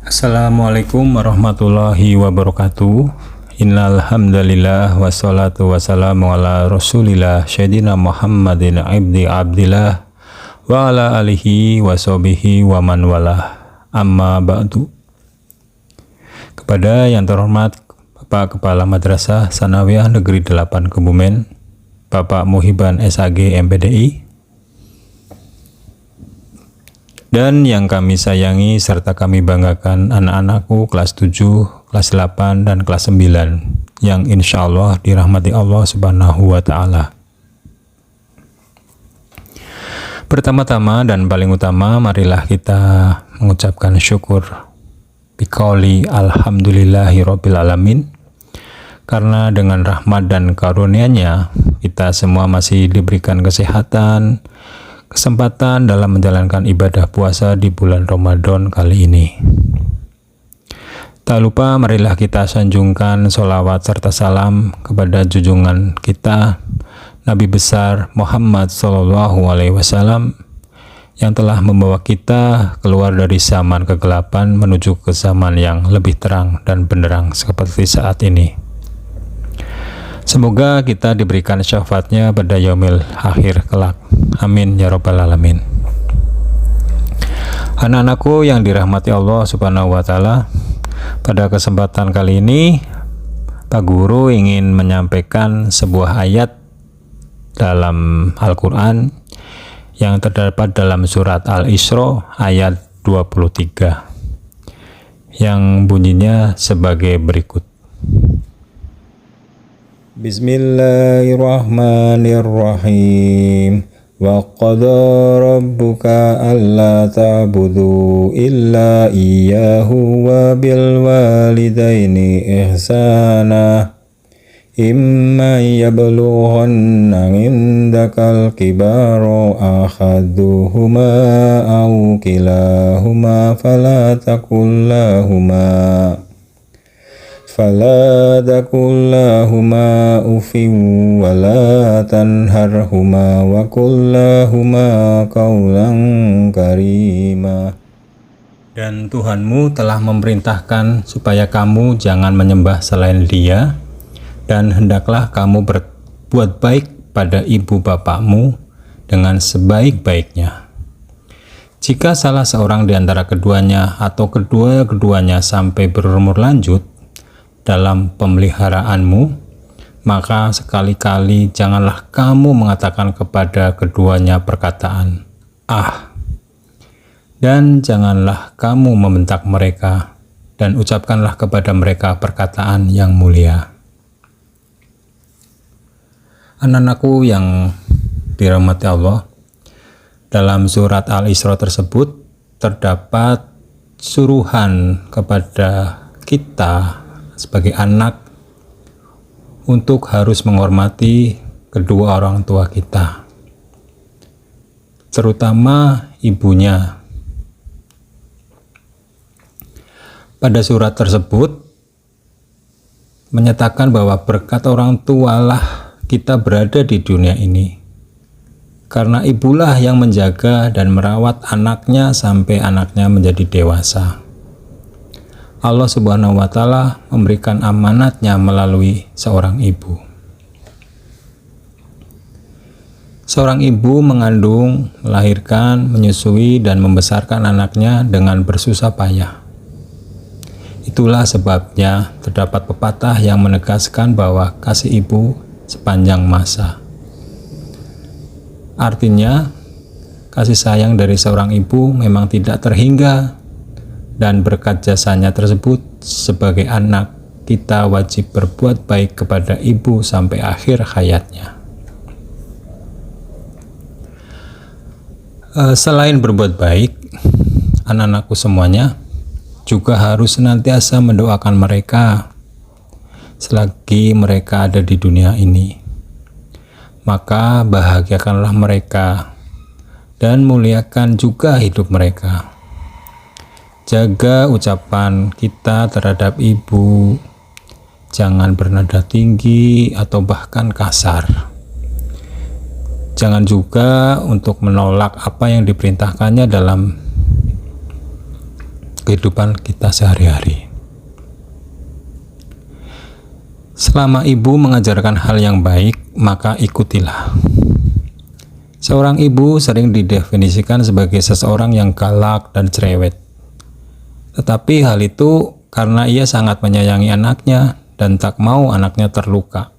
Assalamualaikum warahmatullahi wabarakatuh. Innal hamdalillah wassalatu wassalamu ala Rasulillah Sayyidina Muhammadin abdillah wa ala alihi wa sahbihi wa man walah. Amma ba'du. Kepada yang terhormat Bapak Kepala Madrasah Sanawiyah Negeri 8 Kebumen, Bapak Muhiban SAG MPDI, dan yang kami sayangi serta kami banggakan anak-anakku kelas 7, kelas 8, dan kelas 9 yang insya Allah dirahmati Allah Subhanahu wa Ta'ala. Pertama-tama dan paling utama, marilah kita mengucapkan syukur biqauli alhamdulillahi rabbil alamin, karena dengan rahmat dan karunia-Nya kita semua masih diberikan kesehatan, kesempatan dalam menjalankan ibadah puasa di bulan Ramadan kali ini. Tak lupa marilah kita sanjungkan sholawat serta salam kepada junjungan kita Nabi besar Muhammad SAW yang telah membawa kita keluar dari zaman kegelapan menuju ke zaman yang lebih terang dan benderang seperti saat ini. Semoga kita diberikan syafaatnya pada yaumil akhir kelak. Amin ya rabbal alamin. Anak-anakku yang dirahmati Allah Subhanahu wa Ta'ala, pada kesempatan kali ini Pak Guru ingin menyampaikan sebuah ayat dalam Al-Quran yang terdapat dalam surat Al-Isra ayat 23 yang bunyinya sebagai berikut. Bismillahirrahmanirrahim. Wa qada rabbuka alla ta'budu illa iyyahu wa bil walidaini ihsana imma yablughanna indakal kibaru ahaduhuma aw kilahuma fala taqul lahuma uffin wa la tanharhuma wa qul lahuma qawlan karima. Dan Tuhanmu telah memerintahkan supaya kamu jangan menyembah selain Dia, dan hendaklah kamu berbuat baik pada ibu bapakmu dengan sebaik-baiknya. Jika salah seorang di antara keduanya atau kedua-keduanya sampai berumur lanjut dalam pemeliharaanmu, maka sekali-kali janganlah kamu mengatakan kepada keduanya perkataan "ah", dan janganlah kamu membentak mereka, dan ucapkanlah kepada mereka perkataan yang mulia. Anak-anakku yang dirahmati Allah, dalam surat Al-Isra tersebut terdapat suruhan kepada kita sebagai anak untuk harus menghormati kedua orang tua kita, terutama ibunya. Pada surat tersebut menyatakan bahwa berkat orang tualah kita berada di dunia ini, karena ibulah yang menjaga dan merawat anaknya sampai anaknya menjadi dewasa. Allah Subhanahu wa Ta'ala memberikan amanatnya melalui seorang ibu. Seorang ibu mengandung, melahirkan, menyusui, dan membesarkan anaknya dengan bersusah payah. Itulah sebabnya terdapat pepatah yang menegaskan bahwa kasih ibu sepanjang masa. Artinya, kasih sayang dari seorang ibu memang tidak terhingga, dan berkat jasanya tersebut sebagai anak kita wajib berbuat baik kepada ibu sampai akhir hayatnya. Selain berbuat baik, anak-anakku semuanya juga harus senantiasa mendoakan mereka selagi mereka ada di dunia ini. Maka bahagiakanlah mereka dan muliakan juga hidup mereka. Jaga ucapan kita terhadap ibu, jangan bernada tinggi atau bahkan kasar. Jangan juga untuk menolak apa yang diperintahkannya dalam kehidupan kita sehari-hari. Selama ibu mengajarkan hal yang baik, maka ikutilah. Seorang ibu sering didefinisikan sebagai seseorang yang galak dan cerewet. Tetapi hal itu karena ia sangat menyayangi anaknya dan tak mau anaknya terluka.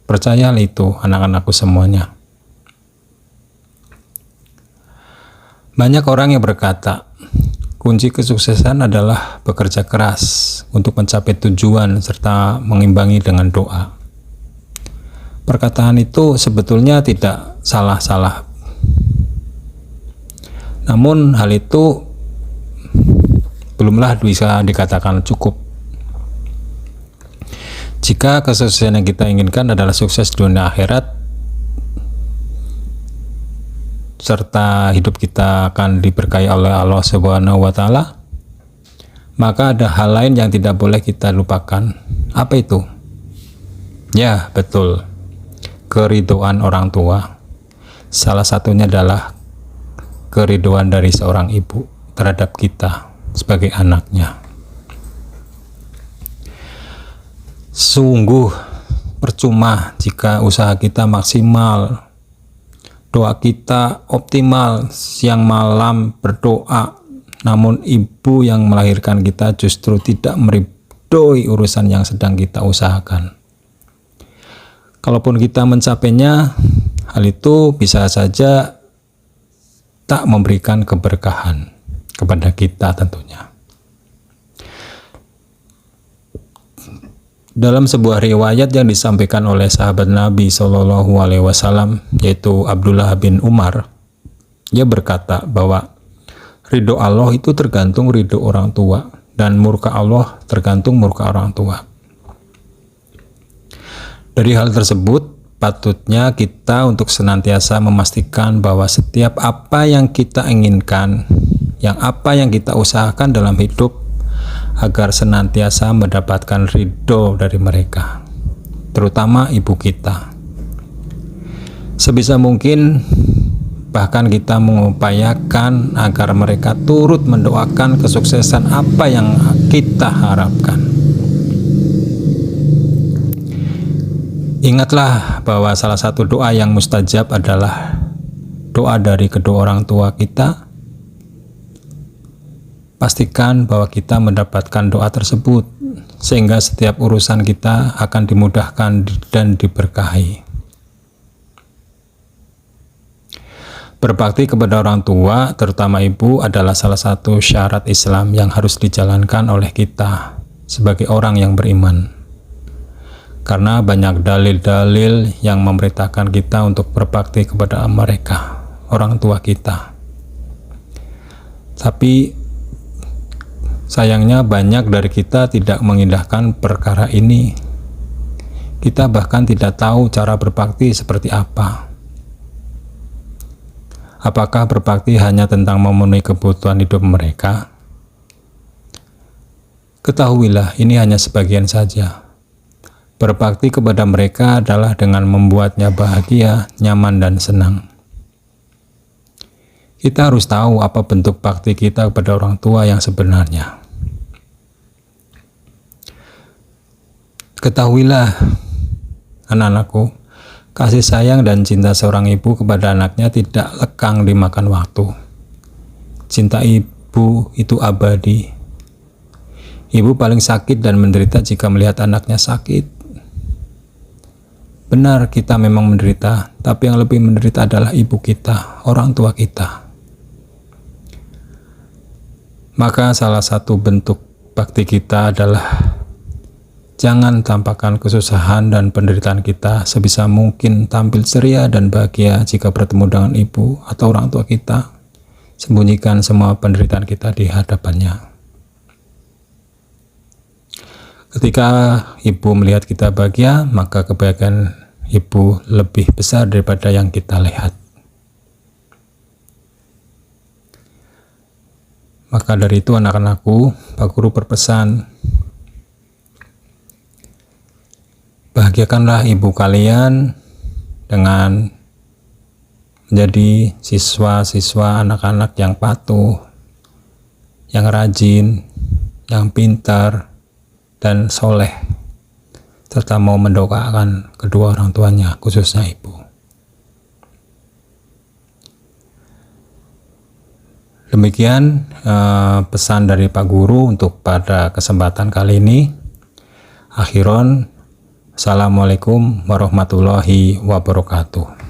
Percayalah itu, anak-anakku semuanya. Banyak orang yang berkata, kunci kesuksesan adalah bekerja keras untuk mencapai tujuan serta mengimbangi dengan doa. Perkataan itu sebetulnya tidak salah-salah. Namun hal itu belumlah bisa dikatakan cukup. Jika kesuksesan yang kita inginkan adalah sukses dunia akhirat, serta hidup kita akan diberkahi oleh Allah Subhanahu wa Ta'ala, maka ada hal lain yang tidak boleh kita lupakan. Apa itu? Ya, betul. Keridhaan orang tua. Salah satunya adalah keridhaan dari seorang ibu terhadap kita sebagai anaknya. Sungguh percuma jika usaha kita maksimal, doa kita optimal, siang malam berdoa, namun ibu yang melahirkan kita justru tidak meridhoi urusan yang sedang kita usahakan. Kalaupun kita mencapainya, hal itu bisa saja tak memberikan keberkahan kepada kita tentunya. Dalam sebuah riwayat yang disampaikan oleh sahabat Nabi SAW, yaitu Abdullah bin Umar, ia berkata bahwa ridho Allah itu tergantung ridho orang tua, dan murka Allah tergantung murka orang tua. Dari hal tersebut, patutnya kita untuk senantiasa memastikan bahwa setiap apa yang kita inginkan, apa yang kita usahakan dalam hidup, agar senantiasa mendapatkan ridho dari mereka, terutama ibu kita. Sebisa mungkin, bahkan kita mengupayakan agar mereka turut mendoakan kesuksesan apa yang kita harapkan. Ingatlah bahwa salah satu doa yang mustajab adalah doa dari kedua orang tua kita. Pastikan bahwa kita mendapatkan doa tersebut, sehingga setiap urusan kita akan dimudahkan dan diberkahi. Berbakti kepada orang tua, terutama ibu, adalah salah satu syarat Islam yang harus dijalankan oleh kita sebagai orang yang beriman. Karena banyak dalil-dalil yang memerintahkan kita untuk berbakti kepada mereka, orang tua kita. Tapi sayangnya banyak dari kita tidak mengindahkan perkara ini. Kita bahkan tidak tahu cara berbakti seperti apa. Apakah berbakti hanya tentang memenuhi kebutuhan hidup mereka? Ketahuilah, ini hanya sebagian saja. Berbakti kepada mereka adalah dengan membuatnya bahagia, nyaman, dan senang. Kita harus tahu apa bentuk bakti kita kepada orang tua yang sebenarnya. Ketahuilah, anak-anakku, kasih sayang dan cinta seorang ibu kepada anaknya tidak lekang dimakan waktu. Cinta ibu itu abadi. Ibu paling sakit dan menderita jika melihat anaknya sakit. Benar, kita memang menderita, tapi yang lebih menderita adalah ibu kita, orang tua kita. Maka salah satu bentuk bakti kita adalah jangan tampakkan kesusahan dan penderitaan kita, sebisa mungkin tampil ceria dan bahagia jika bertemu dengan ibu atau orang tua kita. Sembunyikan semua penderitaan kita di hadapannya. Ketika ibu melihat kita bahagia, maka kebahagiaan ibu lebih besar daripada yang kita lihat. Maka dari itu, anak-anakku, Pak Guru berpesan, bahagiakanlah ibu kalian dengan menjadi siswa-siswa anak-anak yang patuh, yang rajin, yang pintar, dan soleh, serta mau mendoakan kedua orang tuanya, khususnya ibu. Demikian pesan dari Pak Guru untuk pada kesempatan kali ini. Akhiron, Assalamualaikum warahmatullahi wabarakatuh.